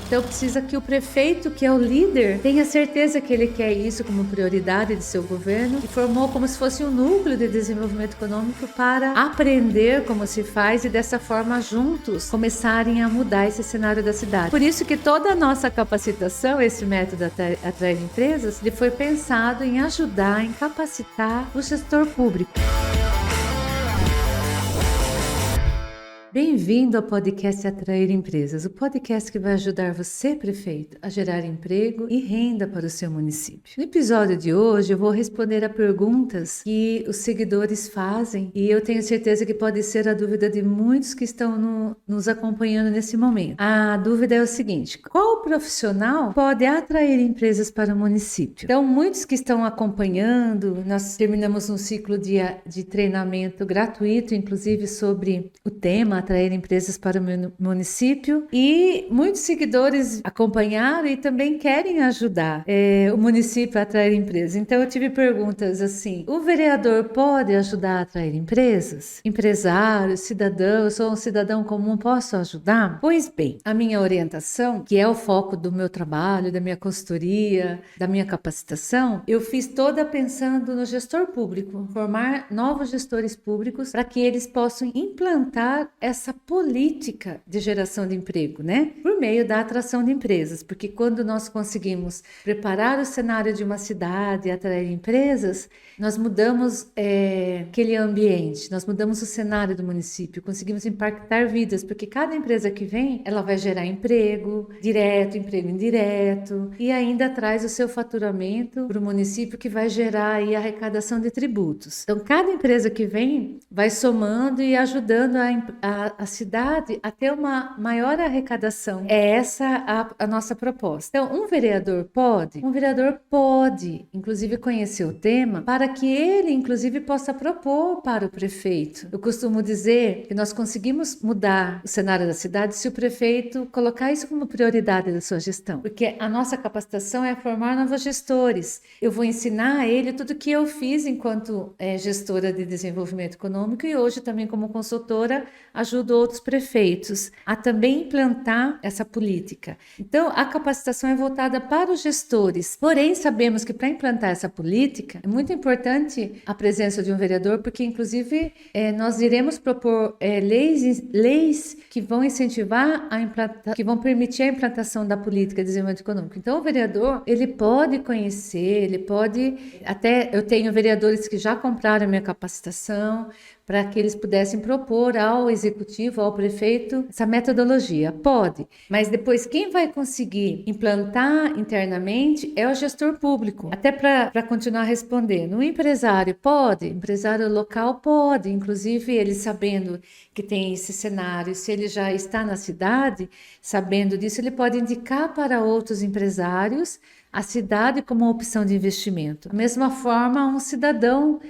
Então precisa que o prefeito, que é o líder, tenha certeza que ele quer isso como prioridade de seu governo e formou como se fosse um núcleo de desenvolvimento econômico para aprender como se faz e dessa forma juntos começarem a mudar esse cenário da cidade. Por isso que toda a nossa capacitação, esse método Atrair Empresas, ele foi pensado em ajudar, em capacitar o gestor público. Bem-vindo ao podcast Atrair Empresas, o podcast que vai ajudar você, prefeito, a gerar emprego e renda para o seu município. No episódio de hoje, eu vou responder a perguntas que os seguidores fazem e eu tenho certeza que pode ser a dúvida de muitos que estão nos acompanhando nesse momento. A dúvida é o seguinte: qual profissional pode atrair empresas para o município? Então, muitos que estão acompanhando, nós terminamos um ciclo de treinamento gratuito, inclusive sobre o tema atrair empresas para o meu município, e muitos seguidores acompanharam e também querem ajudar o município a atrair empresas. Então eu tive perguntas assim: o vereador pode ajudar a atrair empresas? Empresário, cidadão, eu sou um cidadão comum, posso ajudar? Pois bem, a minha orientação, que é o foco do meu trabalho, da minha consultoria, da minha capacitação, eu fiz toda pensando no gestor público, formar novos gestores públicos para que eles possam implantar essa política de geração de emprego, né? Por meio da atração de empresas, porque quando nós conseguimos preparar o cenário de uma cidade e atrair empresas, nós mudamos aquele ambiente, nós mudamos o cenário do município, conseguimos impactar vidas, porque cada empresa que vem, ela vai gerar emprego direto, emprego indireto, e ainda traz o seu faturamento para o município, que vai gerar aí a arrecadação de tributos. Então, cada empresa que vem vai somando e ajudando a cidade a ter uma maior arrecadação. É essa a nossa proposta. Então, um vereador pode, inclusive, conhecer o tema para que ele, inclusive, possa propor para o prefeito. Eu costumo dizer que nós conseguimos mudar o cenário da cidade se o prefeito colocar isso como prioridade da sua gestão, porque a nossa capacitação é formar novos gestores. Eu vou ensinar a ele tudo que eu fiz enquanto gestora de desenvolvimento econômico e hoje também como consultora ajudo outros prefeitos a também implantar essa política. Então, a capacitação é voltada para os gestores. Porém, sabemos que para implantar essa política é muito importante a presença de um vereador, porque, inclusive, nós iremos propor leis que vão incentivar que vão permitir a implantação da política de desenvolvimento econômico. Então, o vereador, ele pode conhecer, ele pode... Até eu tenho vereadores que já compraram a minha capacitação, para que eles pudessem propor ao executivo, ao prefeito, essa metodologia. Pode, mas depois quem vai conseguir implantar internamente é o gestor público. Até para continuar respondendo, o empresário pode, empresário local pode, inclusive ele sabendo que tem esse cenário, se ele já está na cidade, sabendo disso, ele pode indicar para outros empresários a cidade como opção de investimento. Da mesma forma, um cidadão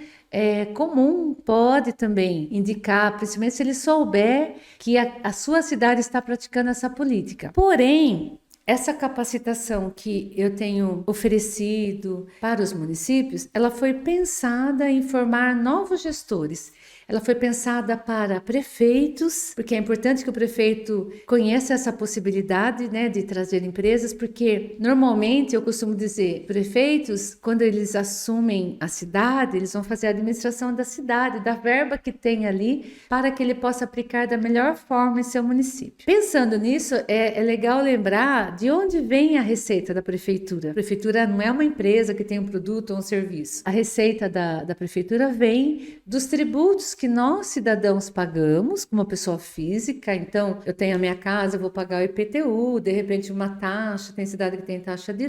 comum pode também indicar, principalmente se ele souber que a sua cidade está praticando essa política. Porém, essa capacitação que eu tenho oferecido para os municípios, ela foi pensada em formar novos gestores. Ela foi pensada para prefeitos, porque é importante que o prefeito conheça essa possibilidade, né, de trazer empresas, porque normalmente eu costumo dizer, prefeitos, quando eles assumem a cidade, eles vão fazer a administração da cidade, da verba que tem ali, para que ele possa aplicar da melhor forma em seu município. Pensando nisso, é legal lembrar de onde vem a receita da prefeitura. A prefeitura não é uma empresa que tem um produto ou um serviço. A receita da prefeitura vem dos tributos que nós, cidadãos, pagamos como pessoa física. Então, eu tenho a minha casa, eu vou pagar o IPTU, de repente uma taxa, tem cidade que tem taxa de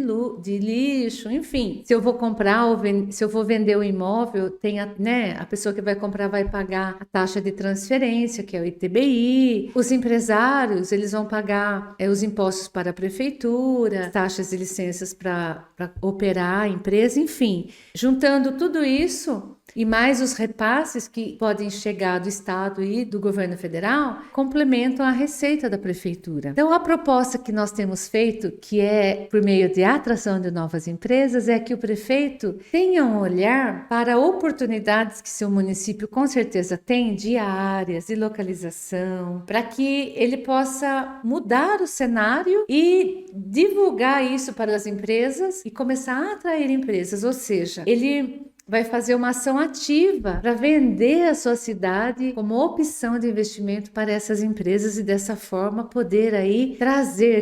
lixo, enfim. Se eu vou comprar se eu vou vender o imóvel, tem a pessoa que vai comprar vai pagar a taxa de transferência, que é o ITBI. Os empresários, eles vão pagar os impostos para a prefeitura, taxas de licenças para operar a empresa, enfim. Juntando tudo isso, e mais os repasses que podem chegar do Estado e do governo federal, complementam a receita da prefeitura. Então, a proposta que nós temos feito, que é por meio de atração de novas empresas, é que o prefeito tenha um olhar para oportunidades que seu município com certeza tem, de áreas, de localização, para que ele possa mudar o cenário e divulgar isso para as empresas e começar a atrair empresas, ou seja, ele vai fazer uma ação ativa para vender a sua cidade como opção de investimento para essas empresas e dessa forma poder aí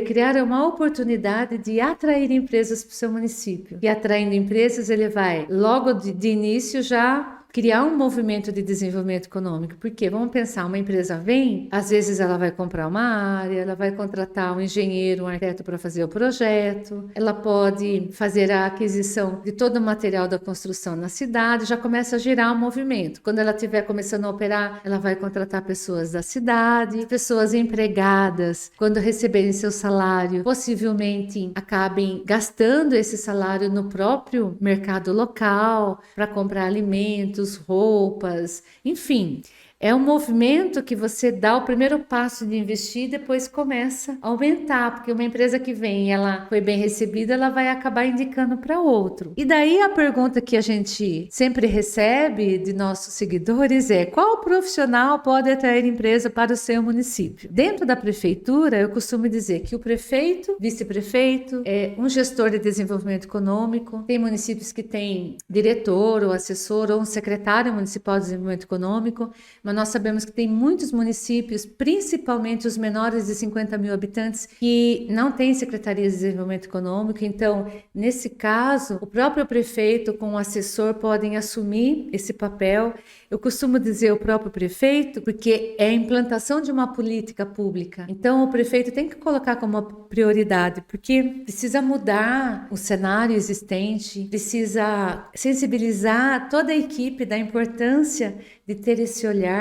criar uma oportunidade de atrair empresas para o seu município. E atraindo empresas, ele vai logo de início já criar um movimento de desenvolvimento econômico, porque vamos pensar, uma empresa vem, às vezes ela vai comprar uma área, ela vai contratar um engenheiro, um arquiteto para fazer o projeto, ela pode fazer a aquisição de todo o material da construção na cidade, já começa a girar um movimento. Quando ela estiver começando a operar, ela vai contratar pessoas da cidade, pessoas empregadas, quando receberem seu salário, possivelmente acabem gastando esse salário no próprio mercado local para comprar alimentos, roupas, enfim. É um movimento que você dá o primeiro passo de investir e depois começa a aumentar, porque uma empresa que vem e ela foi bem recebida, ela vai acabar indicando para outro. E daí a pergunta que a gente sempre recebe de nossos seguidores é: qual profissional pode atrair empresa para o seu município? Dentro da prefeitura, eu costumo dizer que o prefeito, vice-prefeito, é um gestor de desenvolvimento econômico. Tem municípios que têm diretor ou assessor ou um secretário municipal de desenvolvimento econômico, mas nós sabemos que tem muitos municípios, principalmente os menores de 50 mil habitantes, que não têm secretaria de desenvolvimento econômico. Então, nesse caso, o próprio prefeito com o assessor podem assumir esse papel. Eu costumo dizer o próprio prefeito, porque é a implantação de uma política pública. Então, o prefeito tem que colocar como prioridade, porque precisa mudar o cenário existente, precisa sensibilizar toda a equipe da importância de ter esse olhar,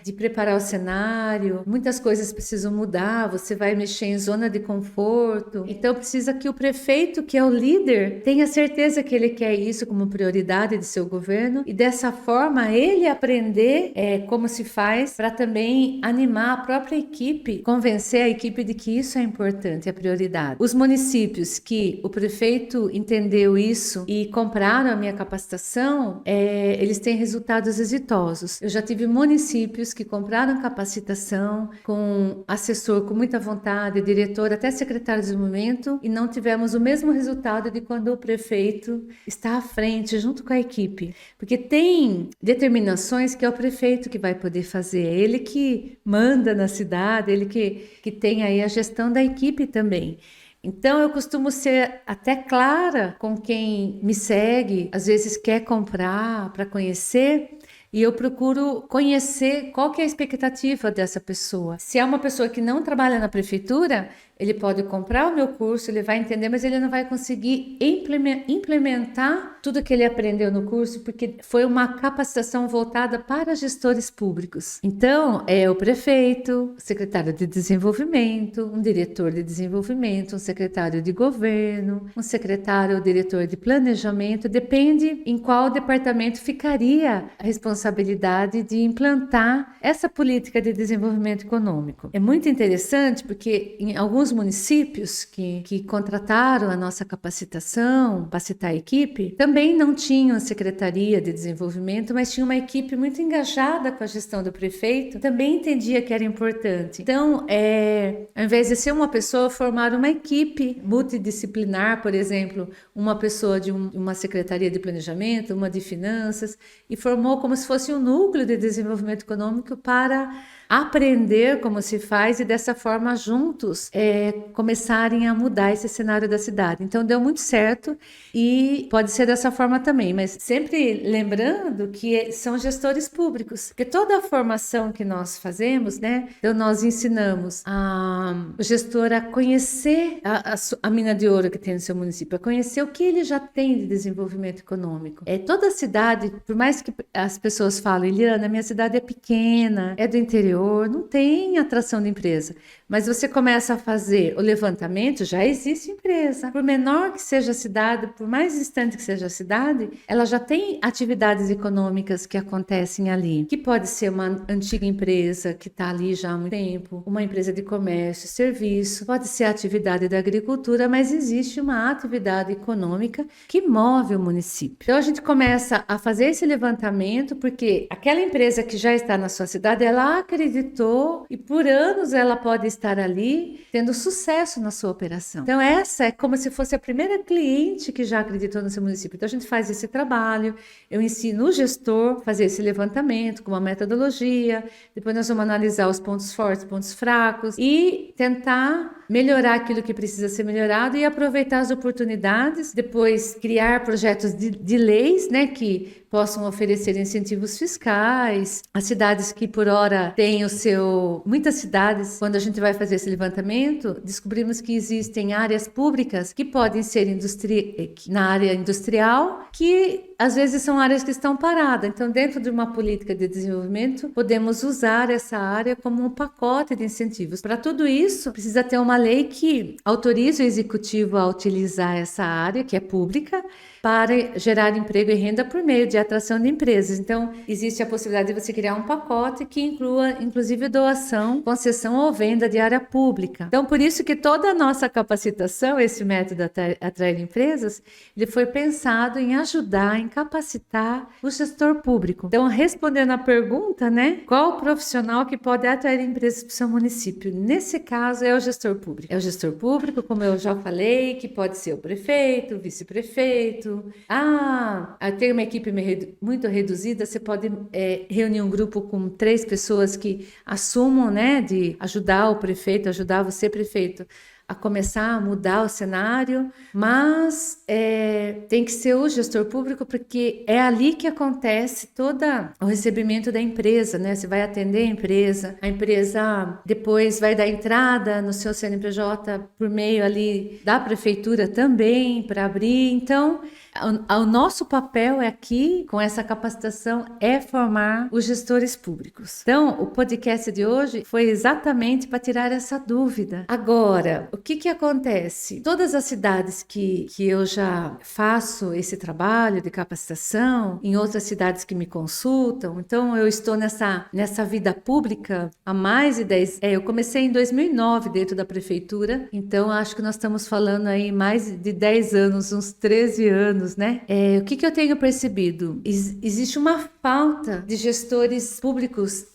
de preparar o cenário. Muitas coisas precisam mudar, você vai mexer em zona de conforto. Então, precisa que o prefeito, que é o líder, tenha certeza que ele quer isso como prioridade de seu governo e dessa forma ele aprender como se faz para também animar a própria equipe, convencer a equipe de que isso é importante, é prioridade. Os municípios que o prefeito entendeu isso e compraram a minha capacitação, eles têm resultados exitosos. Eu já tive municípios que compraram capacitação com assessor com muita vontade, diretor, até secretário de desenvolvimento, e não tivemos o mesmo resultado de quando o prefeito está à frente, junto com a equipe. Porque tem determinações que é o prefeito que vai poder fazer, é ele que manda na cidade, ele que tem aí a gestão da equipe também. Então, eu costumo ser até clara com quem me segue, às vezes quer comprar para conhecer, e eu procuro conhecer qual que é a expectativa dessa pessoa. Se é uma pessoa que não trabalha na prefeitura, ele pode comprar o meu curso, ele vai entender, mas ele não vai conseguir implementar tudo que ele aprendeu no curso, porque foi uma capacitação voltada para gestores públicos. Então, é o prefeito, o secretário de desenvolvimento, um diretor de desenvolvimento, um secretário de governo, um secretário ou diretor de planejamento, depende em qual departamento ficaria a responsabilidade de implantar essa política de desenvolvimento econômico. É muito interessante porque em alguns municípios que contrataram a nossa capacitação, capacitar a equipe, também não tinham secretaria de desenvolvimento, mas tinha uma equipe muito engajada com a gestão do prefeito, também entendia que era importante. Então, ao invés de ser uma pessoa, formaram uma equipe multidisciplinar, por exemplo, uma pessoa de uma secretaria de planejamento, uma de finanças, e formou como se fosse um núcleo de desenvolvimento econômico para aprender como se faz e dessa forma juntos começarem a mudar esse cenário da cidade. Então deu muito certo e pode ser dessa forma também, mas sempre lembrando que são gestores públicos, porque toda a formação que nós fazemos, né, então nós ensinamos o gestor a conhecer a mina de ouro que tem no seu município, a conhecer o que ele já tem de desenvolvimento econômico. Toda a cidade, por mais que as pessoas falem, Eliana, minha cidade é pequena, é do interior, não tem atração de empresa. mas você começa a fazer o levantamento, já existe empresa. Por menor que seja a cidade, por mais distante que seja a cidade, ela já tem atividades econômicas que acontecem ali, que pode ser uma antiga empresa que está ali já há muito tempo, uma empresa de comércio, serviço, pode ser a atividade da agricultura, mas existe uma atividade econômica que move o município. Então a gente começa a fazer esse levantamento porque aquela empresa que já está na sua cidade, ela acreditou e por anos ela pode estar ali tendo sucesso na sua operação. Então essa é como se fosse a primeira cliente que já acreditou no seu município. Então a gente faz esse trabalho, eu ensino o gestor a fazer esse levantamento com uma metodologia, depois nós vamos analisar os pontos fortes, pontos fracos e tentar melhorar aquilo que precisa ser melhorado e aproveitar as oportunidades, depois criar projetos de leis, né, que possam oferecer incentivos fiscais. As cidades que por hora têm muitas cidades, quando a gente vai fazer esse levantamento, descobrimos que existem áreas públicas que podem ser na área industrial, que às vezes são áreas que estão paradas. Então, dentro de uma política de desenvolvimento, podemos usar essa área como um pacote de incentivos. Para tudo isso, precisa ter uma lei que autorize o executivo a utilizar essa área, que é pública, para gerar emprego e renda por meio de atração de empresas. Então, existe a possibilidade de você criar um pacote que inclua, inclusive, doação, concessão ou venda de área pública. Então, por isso que toda a nossa capacitação, esse método Atrair Empresas, ele foi pensado em ajudar, em capacitar o gestor público. Então, respondendo à pergunta, né, qual o profissional que pode atrair empresas para o seu município? Nesse caso, é o gestor público. É o gestor público, como eu já falei, que pode ser o prefeito, o vice-prefeito. Tem uma equipe muito reduzida, você pode reunir um grupo com 3 pessoas que assumam, né, de ajudar o prefeito, ajudar você, prefeito, a começar a mudar o cenário, mas tem que ser o gestor público, porque é ali que acontece todo o recebimento da empresa, né? Você vai atender a empresa depois vai dar entrada no seu CNPJ por meio ali da prefeitura também, para abrir. Então, o nosso papel aqui, com essa capacitação, é formar os gestores públicos. Então, o podcast de hoje foi exatamente para tirar essa dúvida. Agora, o que acontece? Todas as cidades que eu já faço esse trabalho de capacitação, em outras cidades que me consultam, então eu estou nessa vida pública há mais de 10 eu comecei em 2009 dentro da prefeitura, então acho que nós estamos falando aí mais de 10 anos, uns 13 anos, né? O que eu tenho percebido? Existe uma falta de gestores públicos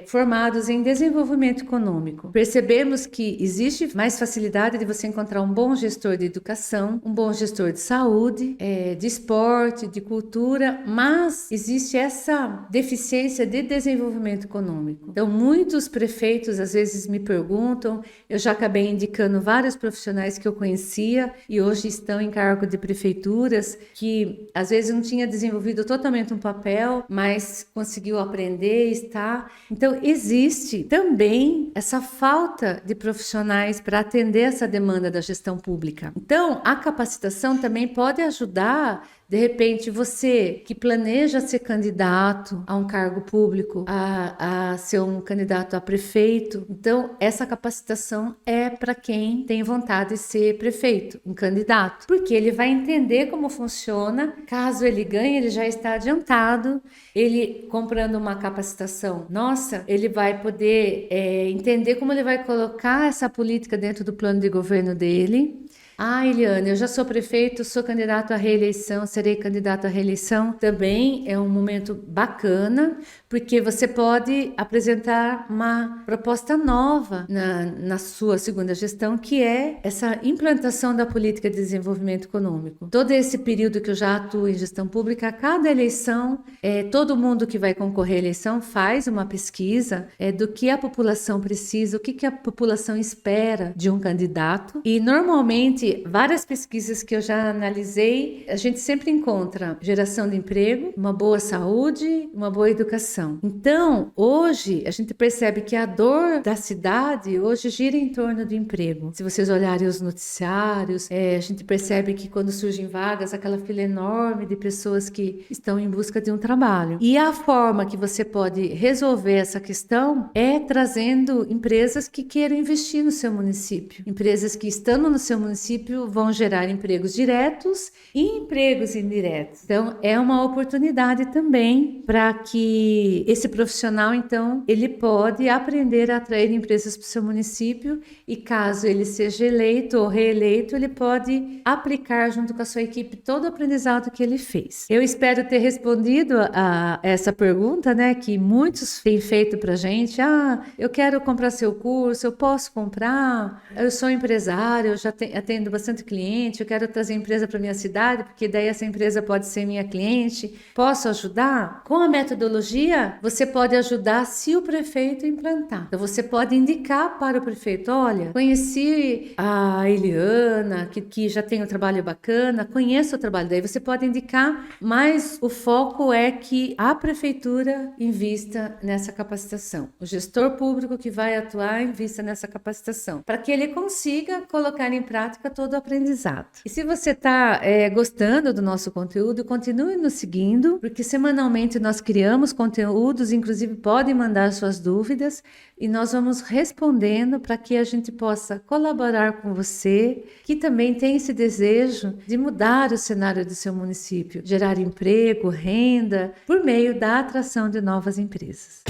formados em desenvolvimento econômico. Percebemos que existe mais facilidade de você encontrar um bom gestor de educação, um bom gestor de saúde, de esporte, de cultura, mas existe essa deficiência de desenvolvimento econômico. Então, muitos prefeitos às vezes me perguntam, eu já acabei indicando vários profissionais que eu conhecia e hoje estão em cargo de prefeituras, que às vezes não tinha desenvolvido totalmente um papel, mas conseguiu aprender, está. Então, existe também essa falta de profissionais para atender essa demanda da gestão pública. Então, a capacitação também pode ajudar. De repente, você que planeja ser candidato a um cargo público, a ser um candidato a prefeito, então essa capacitação é para quem tem vontade de ser prefeito, um candidato, porque ele vai entender como funciona. Caso ele ganhe, ele já está adiantado. Ele comprando uma capacitação nossa, ele vai poder entender como ele vai colocar essa política dentro do plano de governo dele. Eliane, eu já sou prefeito, sou candidato à reeleição, serei candidato à reeleição. Também é um momento bacana, porque você pode apresentar uma proposta nova na sua segunda gestão, que é essa implantação da política de desenvolvimento econômico. Todo esse período que eu já atuo em gestão pública, a cada eleição, todo mundo que vai concorrer à eleição faz uma pesquisa do que a população precisa, o que a população espera de um candidato, e normalmente Dentre várias pesquisas que eu já analisei, a gente sempre encontra geração de emprego, uma boa saúde, uma boa educação. Então, hoje, a gente percebe que a dor da cidade hoje gira em torno do emprego. Se vocês olharem os noticiários, a gente percebe que quando surgem vagas, aquela fila enorme de pessoas que estão em busca de um trabalho. E a forma que você pode resolver essa questão é trazendo empresas que queiram investir no seu município. Empresas que, estando no seu município, vão gerar empregos diretos e empregos indiretos. Então, é uma oportunidade também para que esse profissional, então, ele pode aprender a atrair empresas para o seu município e, caso ele seja eleito ou reeleito, ele pode aplicar junto com a sua equipe todo o aprendizado que ele fez. Eu espero ter respondido a essa pergunta, né, que muitos têm feito para a gente. Eu quero comprar seu curso, eu posso comprar? Eu sou empresário, eu já atendo bastante cliente, eu quero trazer empresa para minha cidade, porque daí essa empresa pode ser minha cliente. Posso ajudar? Com a metodologia, você pode ajudar se o prefeito implantar. Então, você pode indicar para o prefeito: olha, conheci a Eliana, que já tem um trabalho bacana, conheço o trabalho. Daí você pode indicar, mas o foco é que a prefeitura invista nessa capacitação. O gestor público que vai atuar invista nessa capacitação, para que ele consiga colocar em prática todo o aprendizado. E se você está gostando do nosso conteúdo, continue nos seguindo, porque semanalmente nós criamos conteúdos, inclusive podem mandar suas dúvidas e nós vamos respondendo para que a gente possa colaborar com você, que também tem esse desejo de mudar o cenário do seu município, gerar emprego, renda, por meio da atração de novas empresas.